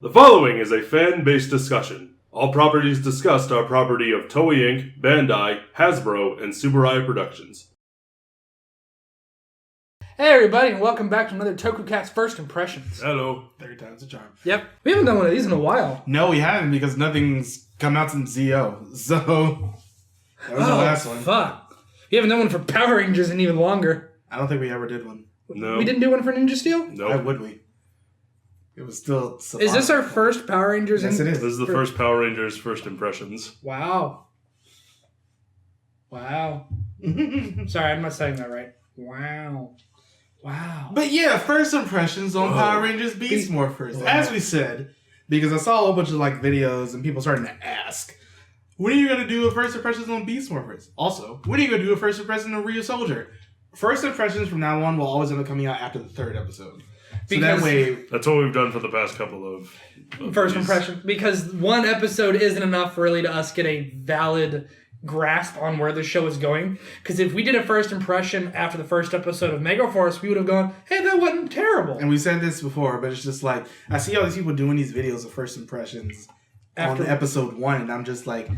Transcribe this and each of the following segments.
The following is a fan-based discussion. All properties discussed are property of Toei Inc., Bandai, Hasbro, and Subaru Productions. Hey everybody, and welcome back to another Tokucast First Impressions. Hello. Third time's a charm. Yep. We haven't done one of these in a while. No, we haven't because nothing's come out since ZO. So, that was the last one. Fuck. We haven't done one for Power Rangers in even longer. I don't think we ever did one. No. We didn't do one for Ninja Steel? No. Why would we? It was still... Is this our first Power Rangers? Yes, it is. This is the first Power Rangers First Impressions. Wow. Sorry, I'm not saying that right. Wow. But yeah, first impressions on Power Rangers Beast Morphers. As we said, because I saw a whole bunch of videos and people starting to ask, when are you going to do a first impressions on Beast Morphers? Also, when are you going to do a first impression on Ryu Soldier? First impressions from now on will always end up coming out after the third episode. So Because that way... That's what we've done for the past couple of First these. impression. Because one episode isn't enough really to us get a valid grasp on where the show is going. Because if we did a first impression after the first episode of Megaforce, we would have gone, hey, that wasn't terrible. And we said this before, but it's just like, I see all these people doing these videos of first impressions After- on episode 1, and I'm just like,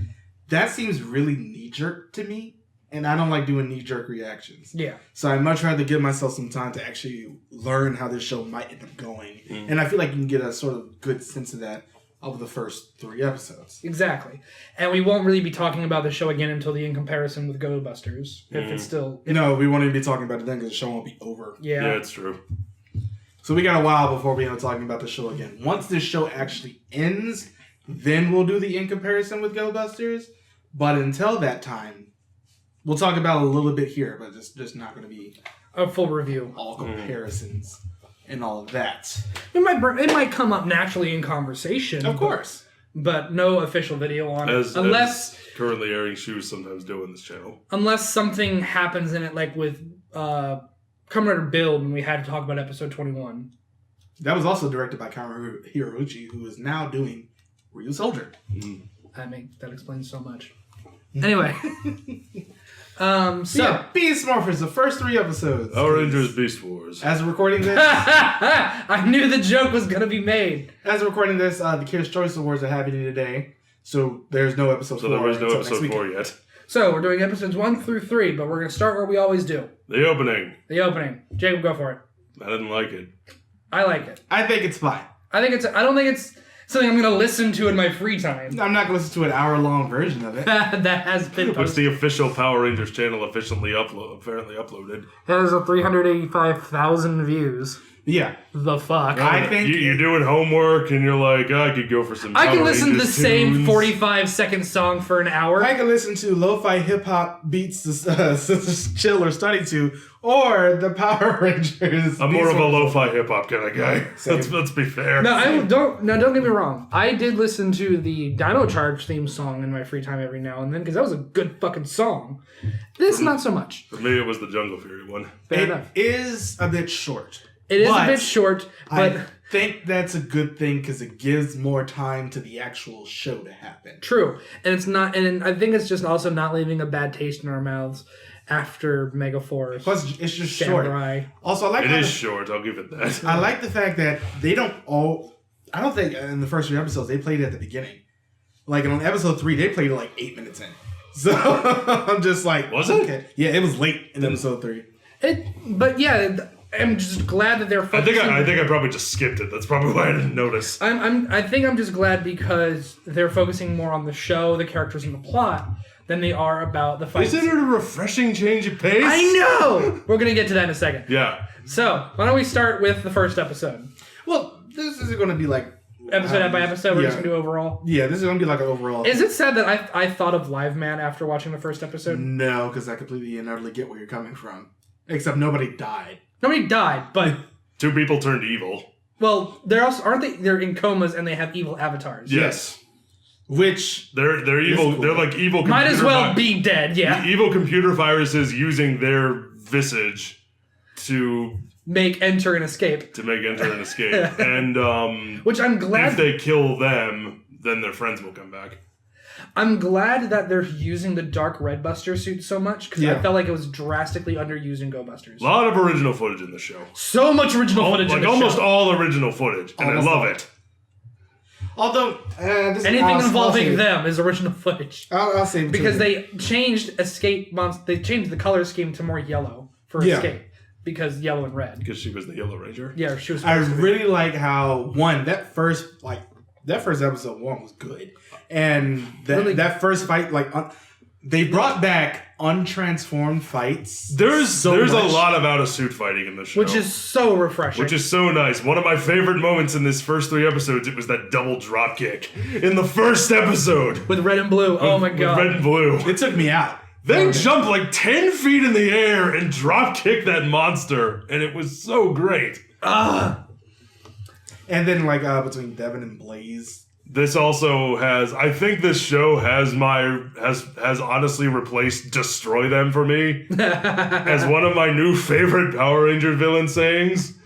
that seems really knee-jerk to me, and I don't like doing knee-jerk reactions. Yeah. So I'd much rather give myself some time to actually learn how this show might end up going. And I feel like you can get a sort of good sense of that over the first 3 episodes. Exactly. And we won't really be talking about the show again until the in comparison with Go Busters. If it's still... No, we won't even be talking about it then because the show won't be over. Yeah. Yeah, it's true. So we got a while before we end up talking about the show again. Once this show actually ends, then we'll do the in comparison with Go Busters. But until that time, we'll talk about it a little bit here, but it's just not going to be A full review. all comparisons and all of that. It might come up naturally in conversation. Of course. But no official video on it. As Unless currently airing shows sometimes do on this channel. something happens in it, like with Kamen Rider Build, when we had to talk about episode 21. That was also directed by Kama Hirouchi, who is now doing Ryu Soldier. That explains so much. Anyway. So Yeah, Beast Morphers, the first 3 episodes. Power Rangers Beast Wars. As we're recording this, I knew the joke was going to be made. the Kids' Choice Awards are happening today. So there's no episode 4. So there was no until next episode 4 weekend. yet. So we're doing episodes 1 through 3, but we're going to start where we always do. The opening. The opening. Jacob, go for it. I didn't like it. I like it. I think it's fine. I don't think it's something I'm going to listen to in my free time. I'm not going to listen to an hour-long version of it. That has been Which posted. the official Power Rangers channel apparently uploaded. That is a 385,000 views. Yeah. The fuck? I think You're doing homework and you're like, I could go for some I can Power listen to the Rangers same tunes. 45-second song for an hour. I can listen to lo-fi hip-hop beats to chill or study to, or the Power Rangers. I'm more of a Beast lo-fi hip-hop kind of guy. Let's be fair. Don't get me wrong. I did listen to the Dino Charge theme song in my free time every now and then because that was a good fucking song. This not so much. For me, it was the Jungle Fury one. Fair It enough. is a bit short. It is a but bit short, but I think that's a good thing because it gives more time to the actual show to happen. true. And it's not. And I think it's just also not leaving a bad taste in our mouths after Megaforce. Plus, it's just short. Samurai. Also, I like It how is short, I'll give it that. I like the fact that they don't all... I don't think in the first 3 episodes they played it at the beginning. Like on episode 3, they played it like 8 minutes in. So I'm just like... Was it? Okay. Yeah, it was late in episode 3. But yeah, I'm just glad that they're I focusing. think I probably just skipped it. That's probably why I didn't notice. I think I'm just glad because they're focusing more on the show, the characters, and the plot than they are about the fights. Isn't it a refreshing change of pace? I know! We're going to get to that in a second. Yeah. So, why don't we start with the first episode? Well, this is going to be like... Episode by episode, we're yeah. just going to do overall. Yeah, this is going to be like an overall... Is it sad that I thought of Live Man after watching the first episode? No, because I completely and utterly get where you're coming from. Except nobody died. Nobody died, but... 2 people turned evil. Well, they're also... Aren't they... They're in comas and they have evil avatars. Yes. Which... They're evil. cool. They're like evil Might as computer well be dead, yeah. evil computer viruses using their visage to Make, enter, and escape. make enter and escape. And Which I'm glad... if they kill them, then their friends will come back. I'm glad that they're using the Dark Red Buster suit so much, because I felt like it was drastically underused in Go Busters. A lot of original footage in the show. So much original footage in Like the almost show. all original footage. And Almost I love all. it. Although anything involving them is original footage. I'll say because they changed Escape monster. They changed the color scheme to more yellow for Escape because yellow and red. Because she was the Yellow Ranger. Yeah, she was. I really like how that first episode 1 was good, and that first fight they brought back untransformed fights. There's a lot of out of suit fighting in this show, which is so refreshing. Which is so nice. One of my favorite moments in this first 3 episodes, it was that double drop kick in the first episode with red and blue. Oh my god, with red and blue. It took me out. They jumped like 10 feet in the air and drop kicked that monster, and it was so great. And then between Devin and Blaze. This also has, I think this show has honestly replaced Destroy Them for me as one of my new favorite Power Ranger villain sayings.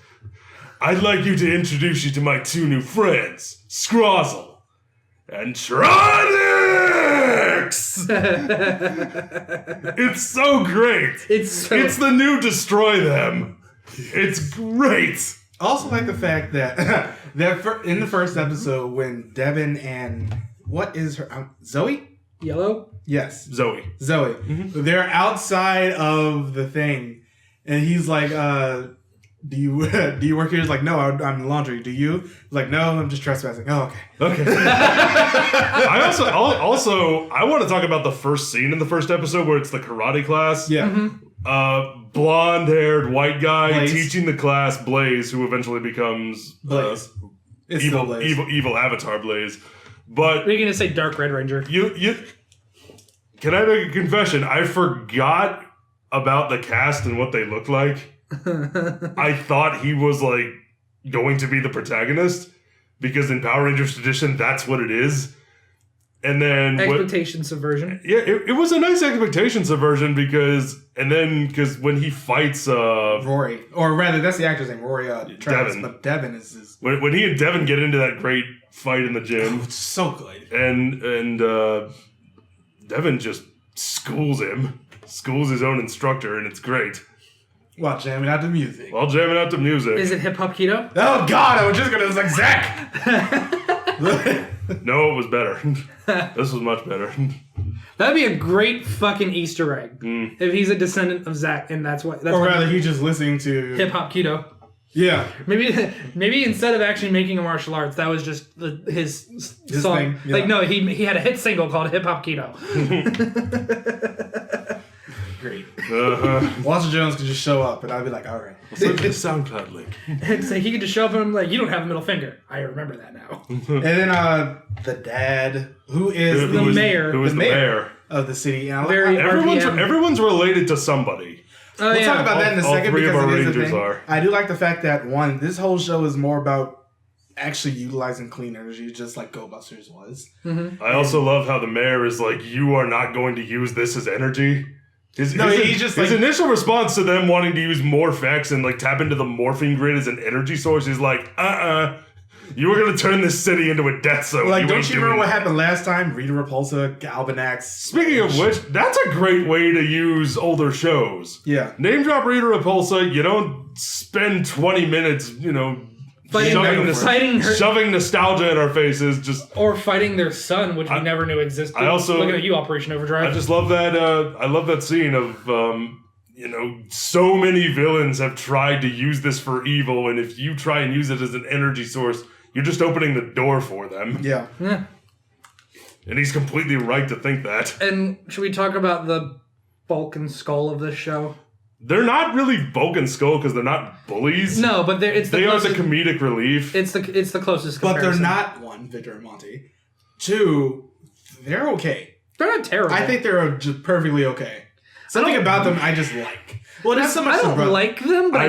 I'd like you to introduce you to my 2 new friends, Scrozzle and Tronics! It's so great. It's the new Destroy Them. It's great. I also like the fact that in the first episode when Devin and what is her Zoe? Yellow? Yes. Zoe. Mm-hmm. They're outside of the thing, and he's like, "Do you work here?" He's like, "No, I'm in laundry. Do you?" He's like, "No, I'm just trespassing." Oh, okay. I also want to talk about the first scene in the first episode where it's the karate class. Yeah. Mm-hmm. Blonde-haired white guy Blaze. teaching the class Blaze, who eventually becomes Blaze. Evil Avatar Blaze. But you're gonna say Dark Red Ranger. You can I make a confession? I forgot about the cast and what they looked like. I thought he was going to be the protagonist because in Power Rangers tradition, that's what it is. And then expectation subversion. Yeah, it was a nice expectation subversion because when he fights Rory, or rather, that's the actor's name, Rory Travis, Devin. but Devin is his. When he and Devin get into that great fight in the gym, it's so good, and Devin just schools his own instructor, and it's great. While jamming out to music. Is it hip hop keto? Oh God, I was just gonna Zach. No, it was better. This was much better. That'd be a great fucking Easter egg if he's a descendant of Zack, and that's rather, he's just listening to hip hop keto. Yeah, maybe instead of actually making a martial arts, that was just his song. Thing, yeah. No, he had a hit single called Hip Hop Keto. Great. Walter Jones could just show up, and I'd be like, all right. Send me a SoundCloud link. It's like he could just show up and I'm like, you don't have a middle finger. I remember that now. And then the dad, who is the mayor of the city. And everyone's related to somebody. We'll talk about that in a second because it is a thing. Are. I do like the fact that this whole show is more about actually utilizing clean energy, just like Go Busters was. Mm-hmm. I also love how the mayor is like, you are not going to use this as energy. His initial response to them wanting to use Morph-X and tap into the morphing grid as an energy source is like, you were going to turn this city into a death zone. Don't you remember what happened last time? Rita Repulsa, Galvanax. Speaking of which, that's a great way to use older shows. Yeah. Name drop Rita Repulsa, you don't spend 20 minutes, shoving nostalgia in our faces, or fighting their son, which we never knew existed. I also looking at you, Operation Overdrive. I just love that. I love that scene of so many villains have tried to use this for evil, and if you try and use it as an energy source, you're just opening the door for them. Yeah. And he's completely right to think that. And should we talk about the bulk and skull of this show? They're not really Bulk and Skull because they're not bullies. No, but they are the comedic relief. It's the closest comparison. But they're not, one, Victor and Monty. Two, they're okay. They're not terrible. I think they're just perfectly okay. Something about them I just like. Well, not so much. I don't like them, but I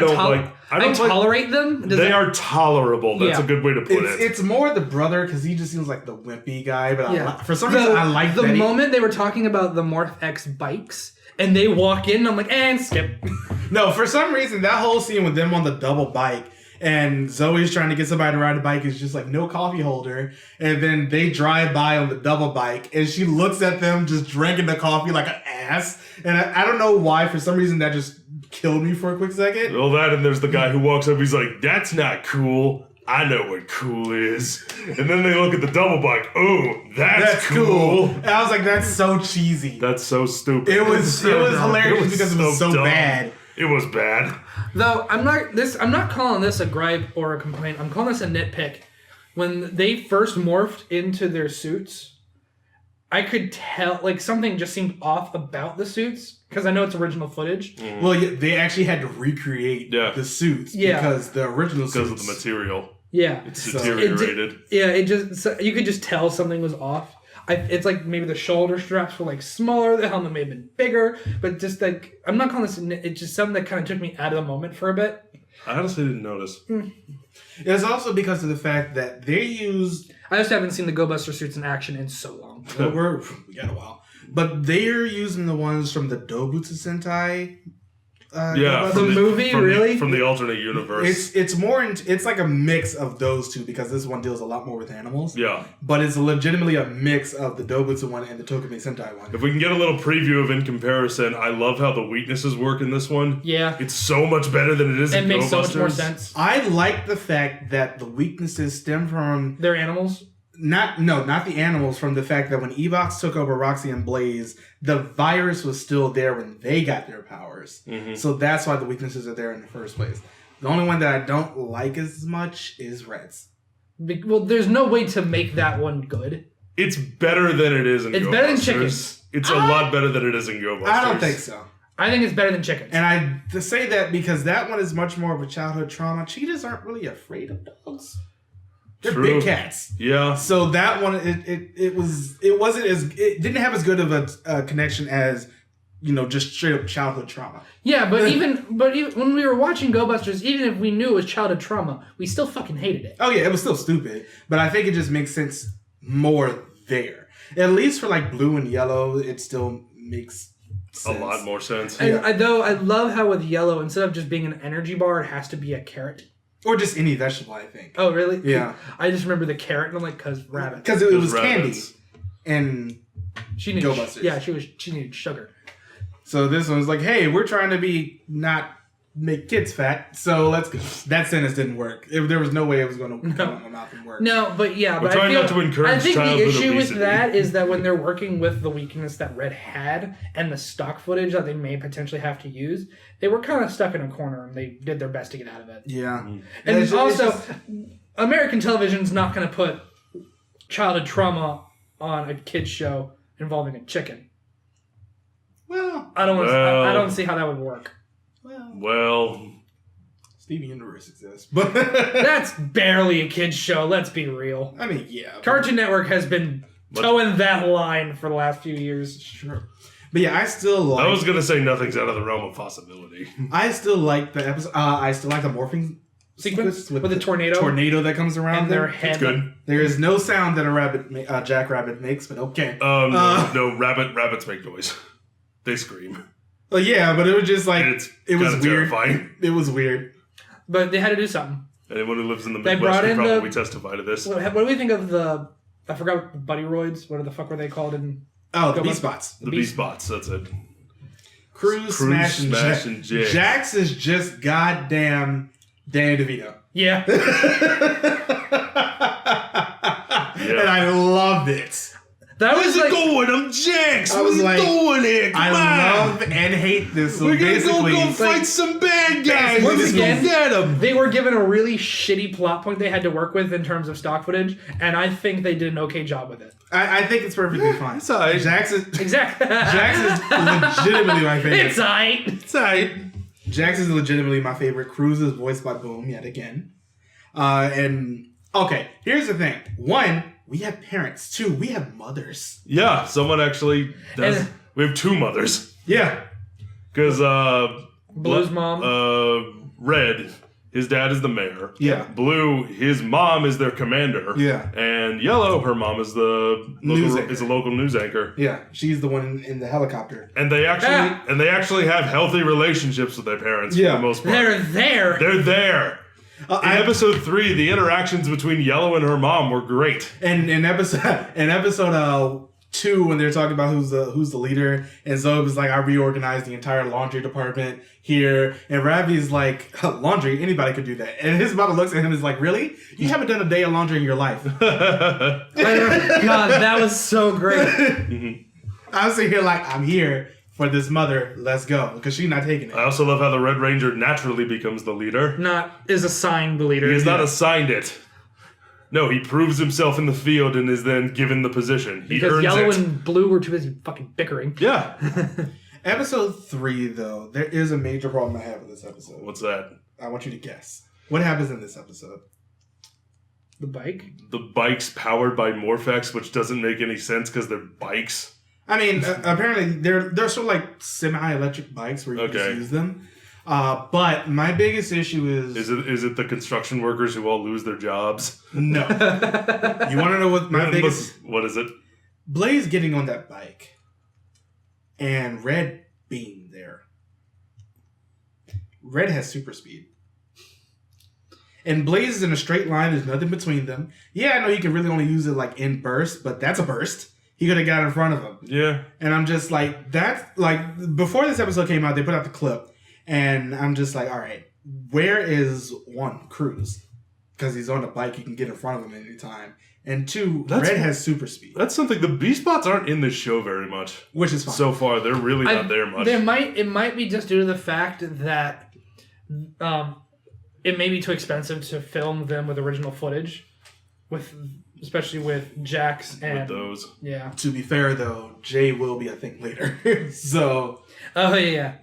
tolerate them. They are tolerable. That's a good way to put it. It's more the brother because he just seems like the wimpy guy. But for some reason, I like the moment they were talking about the Morph-X bikes. And they walk in, and I'm like, and skip. No, for some reason, that whole scene with them on the double bike, and Zoe's trying to get somebody to ride a bike, is just like, no coffee holder. And then they drive by on the double bike, and she looks at them just drinking the coffee like an ass. And I don't know why, for some reason, that just killed me for a quick second. Well, that, and there's the guy who walks up, he's like, that's not cool. I know what cool is. And then they look at the double bike. Oh, that's cool. And I was like, that's so cheesy. That's so stupid. It was hilarious because it was so dumb. bad. It was bad. Though I'm not calling this a gripe or a complaint. I'm calling this a nitpick. When they first morphed into their suits, I could tell like something just seemed off about the suits because I know it's original footage. Well, yeah, they actually had to recreate the suits because the original suits... Because of the material. Yeah. It's deteriorated. You could just tell something was off. It's like maybe the shoulder straps were like smaller, the helmet may have been bigger, but just like, I'm not calling this, it's just something that kind of took me out of the moment for a bit. I honestly didn't notice. It's also because of the fact that they used... I just haven't seen the Go Buster suits in action in so long. we got a while. But they're using the ones from the Dobutsu Sentai. The movie, really? From the alternate universe. It's more... It's like a mix of those two because this one deals a lot more with animals. Yeah. But it's legitimately a mix of the Dobutsu one and the Tokume Sentai one. If we can get a little preview of in comparison, I love how the weaknesses work in this one. Yeah. It's so much better than it is in Go Busters. It makes so much more sense. I like the fact that the weaknesses stem from... They're animals? Not the animals, from the fact that when Evox took over Roxy and Blaze, the virus was still there when they got their powers. Mm-hmm. So that's why the weaknesses are there in the first place. The only one that I don't like as much is Red's. Well, there's no way to make that one good. It's better than it is in Go Busters. It's better than chickens. It's a lot better than it is in Go Busters. I don't think so. I think it's better than chickens. And to say that because that one is much more of a childhood trauma. Cheetahs aren't really afraid of dogs. They're big cats. Yeah. So that one, it didn't have as good of a connection as, just straight up childhood trauma. Yeah, but even when we were watching Go Busters, even if we knew it was childhood trauma, we still fucking hated it. Oh yeah, it was still stupid. But I think it just makes sense more there. At least for like blue and yellow, it still makes sense. A lot more sense. And though I love how with yellow, instead of just being an energy bar, it has to be a carrot. Or just any vegetable, I think. Oh, really? Yeah. I just remember the carrot, and I'm like, because rabbit. Because it was candy. And she needed Go Busters. Yeah, she needed sugar. So this one was like, hey, we're trying to not make kids fat, so let's go. That sentence didn't work. There was no way it was going to come out my mouth and work. No, but yeah. We're trying not to encourage I think the issue obesity. with that is that when they're working with the weakness that Red had and the stock footage that they may potentially have to use, they were kind of stuck in a corner and they did their best to get out of it. Yeah. And also, American television's not going to put childhood trauma on a kid's show involving a chicken. Well, I don't see how that would work. Well, Steven Universe exists, but that's barely a kid's show. Let's be real. I mean, yeah. Cartoon Network has been towing that line for the last few years. Sure. But yeah, I still like... I was going to say nothing's out of the realm of possibility. I still like the episode. I still like the morphing sequence with the tornado. Tornado that comes around and their head. It's good. There is no sound that a jackrabbit makes, but okay. No, rabbits make noise. They scream. Well, yeah, but it was just like... It was weird. Terrifying. It was weird. But they had to do something. Anyone who lives in the Midwest can probably testify to this. What do we think of the... I forgot the Buddy Roids. What the fuck were they called in... Oh, the B-Spots. The B-Spots, that's it. Cruz Smash, and Jax. Jax is just goddamn Danny DeVito. Yeah. And I loved it. That was like, going? I'm Jax. I was like, doing here? I love and hate this. So we're gonna basically, go fight some bad guys. Once Let's again, go get them. They were given a really shitty plot point they had to work with in terms of stock footage, and I think they did an okay job with it. I think it's perfectly fine. It's alright. Jax is exactly. Jax is legitimately my favorite. It's alright. It's alright. Jax is legitimately my favorite. Cruz is voiced by Boom yet again. And okay, here's the thing. One, we have parents. Two, we have mothers. Yeah, someone actually does. And, we have two mothers. Yeah. Because Blue's mom. Red, his dad is the mayor. Yeah. Blue, his mom is their commander. Yeah. And Yellow, her mom is a local news anchor. Yeah, she's the one in the helicopter. And they actually have healthy relationships with their parents for the most part. They're there. They're there. In episode 3, the interactions between Yellow and her mom were great. And in episode 2, when they're talking about who's the leader, and Zoe was like, I reorganized the entire laundry department here, and Ravi's like, laundry, anybody could do that. And his mother looks at him and is like, really? You haven't done a day of laundry in your life. God, that was so great. I was sitting here like, I'm here for this mother, let's go, because she's not taking it. I also love how the Red Ranger naturally becomes the leader. Is assigned the leader. He is not assigned it. No, he proves himself in the field and is then given the position. He because earns Yellow it. and Blue were too busy fucking bickering. Yeah. Episode 3, though, there is a major problem I have with this episode. What's that? I want you to guess. What happens in this episode? The bike? The bike's powered by Morphex, which doesn't make any sense because they're bikes. I mean, apparently they're sort of like semi-electric bikes where you just use them. But my biggest issue is it the construction workers who all lose their jobs? No. You want to know what my biggest? What is it? Blaze getting on that bike, and Red being there. Red has super speed, and Blaze is in a straight line. There's nothing between them. Yeah, I know you can really only use it like in bursts, but that's a burst. He could have got in front of him. Yeah. And I'm just like, that's like, before this episode came out, they put out the clip. And I'm just like, all right, where is 1, Cruz? Because he's on a bike, you can get in front of him at any time. And 2, Red has super speed. That's something, the Beast Bots aren't in this show very much. Which is fine. So far, they're really not there much. It might be just due to the fact that it may be too expensive to film them with original footage. Especially with Jax and with those. Yeah. To be fair, though, Jay will be, I think, later. So. Oh, yeah.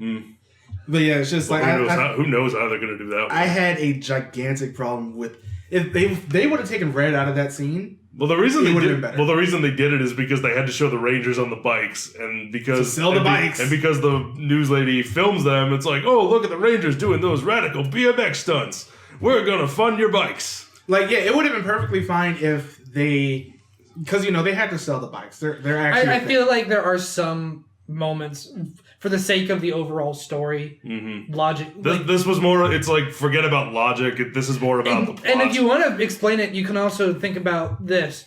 But yeah, it's just like. Who knows how they're going to do that? I had a gigantic problem with. If they would have taken Red out of that scene. Well, the reason they been better. Well, the reason they did it is because they had to show the Rangers on the bikes, and because to sell the bikes, and because the news lady films them, it's like, oh, look at the Rangers doing those radical BMX stunts. We're gonna fund your bikes. Like, yeah, it would have been perfectly fine if they, because they had to sell the bikes. They're actually. I feel like there are some moments for the sake of the overall story, logic. This was more. It's like forget about logic. This is more about the plot. And if you want to explain it, you can also think about this.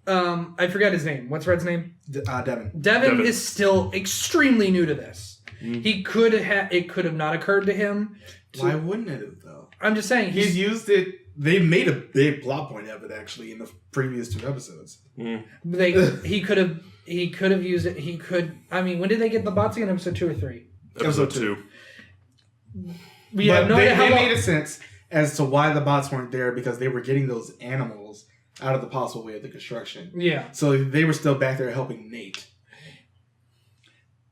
I forgot his name. What's Red's name? Devin. Devin is still extremely new to this. He could have. It could have not occurred to him. Why wouldn't it have, though? I'm just saying he's used it. They made a big plot point of it actually in the previous 2 episodes. He could have used it. He could. I mean, when did they get the bots in episode 2 or 3? Episode 2. We have no idea how they made a sense as to why the bots weren't there because they were getting those animals out of the possible way of the construction. Yeah. So they were still back there helping Nate.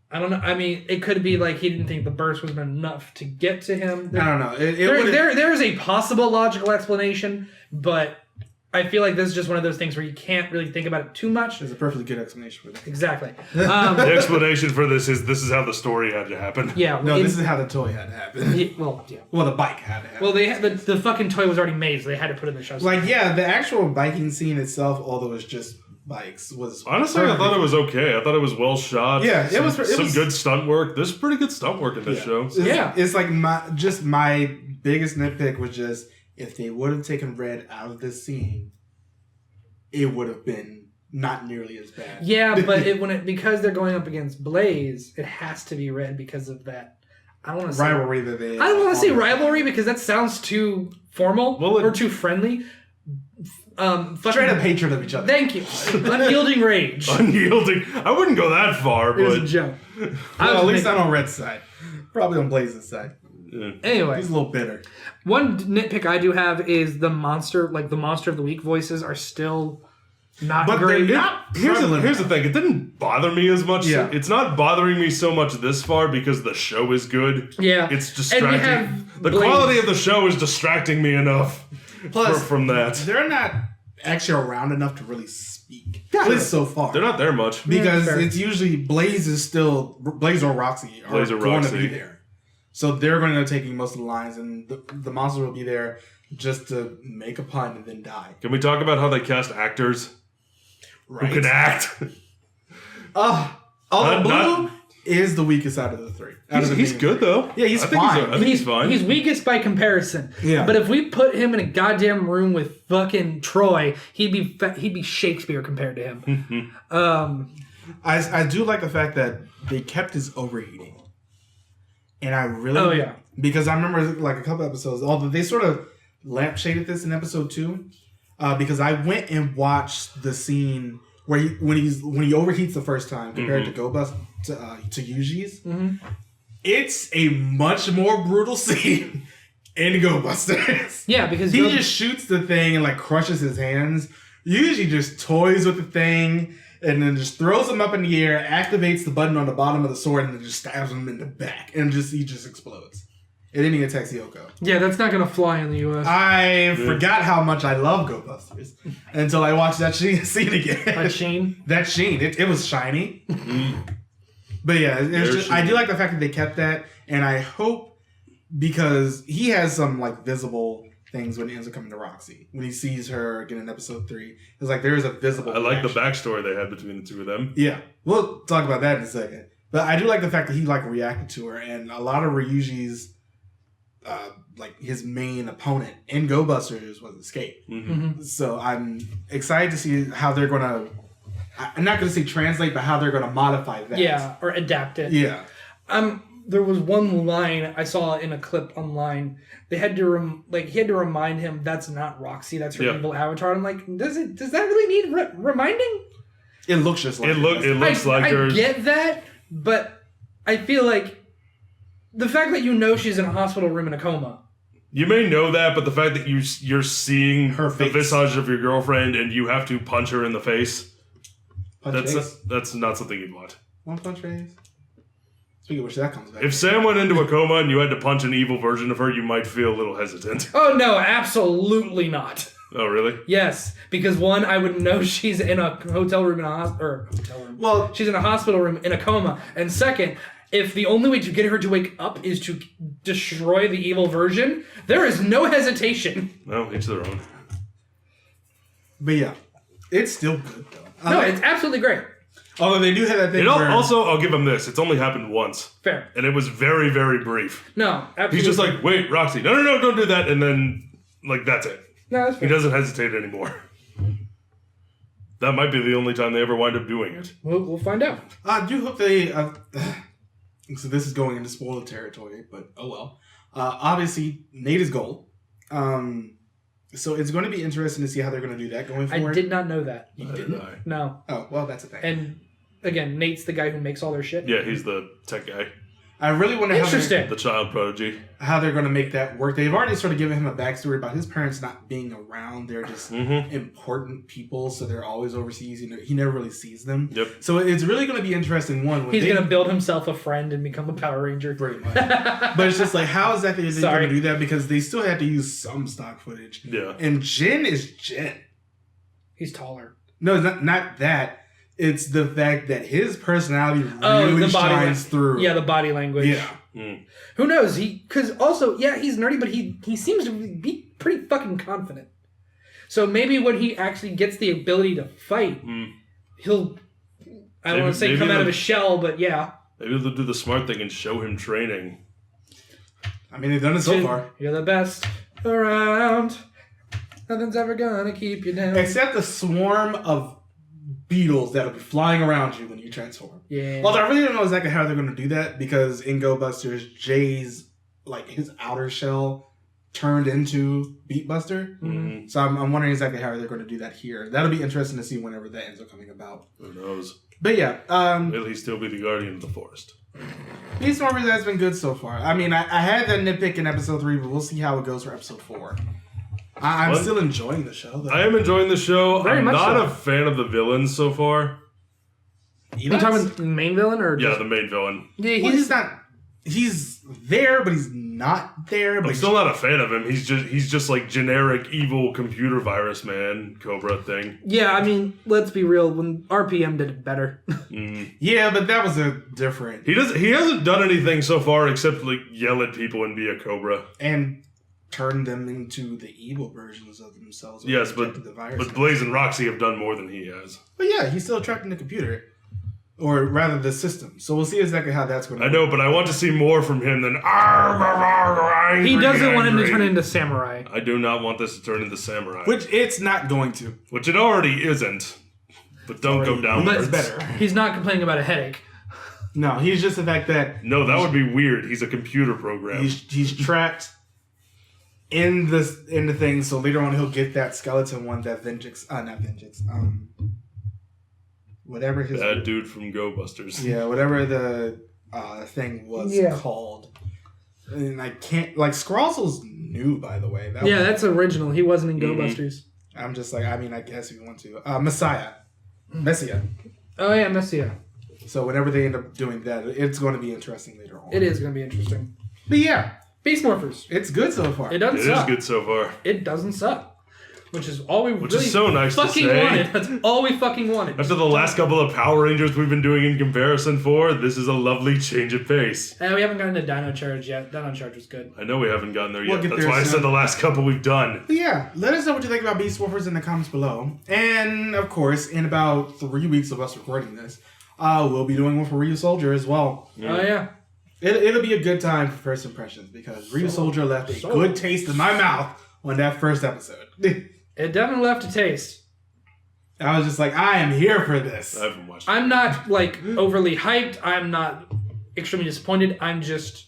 I don't know. I mean, it could be like he didn't think the burst was enough to get to him. I don't know. There is a possible logical explanation, but I feel like this is just one of those things where you can't really think about it too much. There's a perfectly good explanation for that. Exactly. The explanation for this is how the story had to happen. Yeah. No, this is how the toy had to happen. Yeah. Well, the bike had to happen. Well, the fucking toy was already made, so they had to put it in the show. Like, yeah, the actual biking scene itself, although it's just bikes, was honestly I thought it was okay. I thought it was well shot. Yeah, it was some good stunt work. There's pretty good stunt work in this show. It's like my biggest nitpick was just if they would have taken Red out of this scene, it would have been not nearly as bad. Yeah, but because they're going up against Blaze, it has to be Red because of that. I don't want to say rivalry that they. I don't want to say rivalry because that sounds too formal or too friendly. Straight up hatred of each other. Thank you. Unyielding rage. Unyielding. I wouldn't go that far, It was but a joke. Well, at least not on Red's side. Probably on Blaze's side. Yeah. Anyway, he's a little bitter. One nitpick I do have is the monster of the week voices are still not great. Here's the thing. It didn't bother me as much. Yeah. It's not bothering me so much this far because the show is good. Yeah. It's distracting. The Blaze. quality of the show is distracting me enough. Plus, from that. They're not actually around enough to really speak. At least so far. They're not there much. Because it's usually Blaze or Roxy are going to be there. So they're going to be taking most of the lines, and the monster will be there just to make a pun and then die. Can we talk about how they cast actors who can act? Although Blue is the weakest out of the three. He's good though. Yeah, he's fine. I think he's fine. He's weakest by comparison. Yeah. But if we put him in a goddamn room with fucking Troy, he'd be Shakespeare compared to him. I do like the fact that they kept his overheating, and I really because I remember like a couple episodes, although they sort of lampshaded this in episode 2, because I went and watched the scene where when he overheats the first time compared to to Yuji's. It's a much more brutal scene in Go Busters. Yeah, because he just shoots the thing and like crushes his hands. Yuji just toys with the thing and then just throws him up in the air, activates the button on the bottom of the sword, and then just stabs him in the back, and he just explodes. And then he attacks Yoko. Yeah, that's not gonna fly in the U.S. I forgot how much I love Go Busters until I watched that scene again. That sheen? That sheen. It was shiny. But yeah, I do like the fact that they kept that, and I hope, because he has some like visible things when he ends up coming to Roxy. When he sees her again in episode 3, it's like there is a visible I like the backstory they had between the two of them. Yeah. We'll talk about that in a second. But I do like the fact that he like reacted to her, and a lot of Ryuji's like his main opponent in Go Busters was Escape. So I'm excited to see how they're gonna, I'm not gonna say translate, but how they're gonna modify that. Yeah, or adapt it. Yeah. There was one line I saw in a clip online. They had to he had to remind him that's not Roxy, that's her evil avatar. I'm like, does that really need reminding? It looks just like it looks like her. I get that, but I feel like the fact that she's in a hospital room in a coma. You may know that, but the fact that you're seeing her face, the visage of your girlfriend, and you have to punch her in the face. Face? That's not something you'd want. One punch face. Speaking of which, that comes back. If Sam went into a coma and you had to punch an evil version of her, you might feel a little hesitant. Oh no, absolutely not. Oh really? Yes, because one, I would know she's in a hotel room Well, she's in a hospital room in a coma, and second, if the only way to get her to wake up is to destroy the evil version, there is no hesitation. No, each their own. But yeah, it's still good though. No, it's absolutely great. Although they do have that thing where... Also, I'll give him this. It's only happened once. Fair. And it was very, very brief. No, absolutely. He's just like, wait, Roxy, no, don't do that. And then, like, that's it. No, that's fair. He doesn't hesitate anymore. That might be the only time they ever wind up doing it. We'll find out. I do hope they... so this is going into spoiler territory, but oh well. Obviously, Nate is gold. So it's going to be interesting to see how they're going to do that going forward. I did not know that. You didn't? No. Oh, well, that's a thing. And again, Nate's the guy who makes all their shit. Yeah, he's the tech guy. I really wonder the child prodigy. How they're going to make that work. They've already sort of given him a backstory about his parents not being around. They're just important people, so they're always overseas. He never really sees them. Yep. So it's really going to be interesting. He's going to build himself a friend and become a Power Ranger. Pretty much. But it's just like, how exactly are they going to do that? Because they still had to use some stock footage. Yeah. And Jin is Jin. He's taller. No, it's not that. It's the fact that his personality really shines through. Yeah, the body language. Yeah. Who knows? Because also, yeah, he's nerdy, but he seems to be pretty fucking confident. So maybe when he actually gets the ability to fight, he'll, I don't want to say come out of his shell, but yeah. Maybe they'll do the smart thing and show him training. I mean, they've done it so far. You're the best around. Nothing's ever gonna keep you down. Except the swarm of beetles that'll be flying around you when you transform. Yeah. Although I really don't know exactly how they're going to do that, because in Go Busters, Jay's, like, his outer shell turned into Beatbuster. Mm-hmm. So I'm wondering exactly how they're going to do that here. That'll be interesting to see whenever that ends up coming about. Who knows? But yeah. Will he still be the guardian of the forest? Beast Morphers has been good so far. I mean, I had that nitpick in episode 3, but we'll see how it goes for episode 4. I'm still enjoying the show, though. I am enjoying the show. Very I'm much not so. a fan of the villains so far. You talking about the main villain or the main villain? Yeah, he's not. He's there, but he's not there. But I'm still not a fan of him. He's just like generic evil computer virus man Cobra thing. Yeah, I mean, let's be real. When RPM did it better. Yeah, but that was a different. He hasn't done anything so far except like yell at people and be a Cobra and turn them into the evil versions of themselves. Yes, but Blaze and Roxy have done more than he has. But yeah, he's still trapped in the computer. or rather the system. So we'll see exactly how that's going to I know, but I want to see more from him than angry, He doesn't want him to angry. turn into samurai. I do not want this to turn into samurai. Which it's not going to. Which it already isn't. But don't go downwards. It's better. He's not complaining about a headache. No, he's just the fact that No, that would be weird. He's a computer program. he's trapped in the thing. So later on, he'll get that skeleton one that not Vengeance. Whatever his Bad dude from Go Busters. Yeah, whatever the thing was called. And I can't Scrozzle's new, by the way. That's original. He wasn't in Go Busters. I'm just like, I mean, I guess if you want to. Messia. Oh yeah, Messia. So whenever they end up doing that, it's going to be interesting later on. It is going to be interesting. But yeah, Beast Morphers. it's good so far. It doesn't It suck. is good so far. It doesn't suck. Which is all we Which really is so nice to fucking say. wanted. That's all we fucking wanted. After the last couple of Power Rangers we've been doing in comparison for, this is a lovely change of pace. We haven't gotten to Dino Charge yet. Dino Charge was good. I know we haven't gotten there We'll yet. get That's there why I soon. said the last couple we've done. But yeah, let us know what you think about Beast Morphers in the comments below. And of course, in about 3 weeks of us recording this, we'll be doing one for Ryu Soldier as well. Oh yeah. It'll be a good time for first impressions because Ryu Soldier left a good taste in my mouth on that first episode. It definitely left a taste. I was just like, I am here for this. I haven't watched it. I'm not overly hyped. I'm not extremely disappointed. I'm just,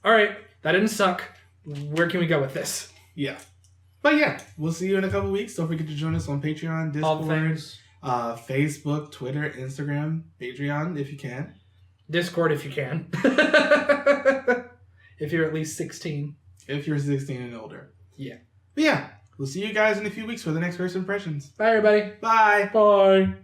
all right, that didn't suck. Where can we go with this? Yeah. But yeah, we'll see you in a couple weeks. Don't forget to join us on Patreon, All the Discord, things. Facebook, Twitter, Instagram, Patreon if you can. Discord if you can. If you're at least 16. If you're 16 and older. Yeah. But yeah, we'll see you guys in a few weeks for the next first impressions. Bye everybody. Bye. Bye.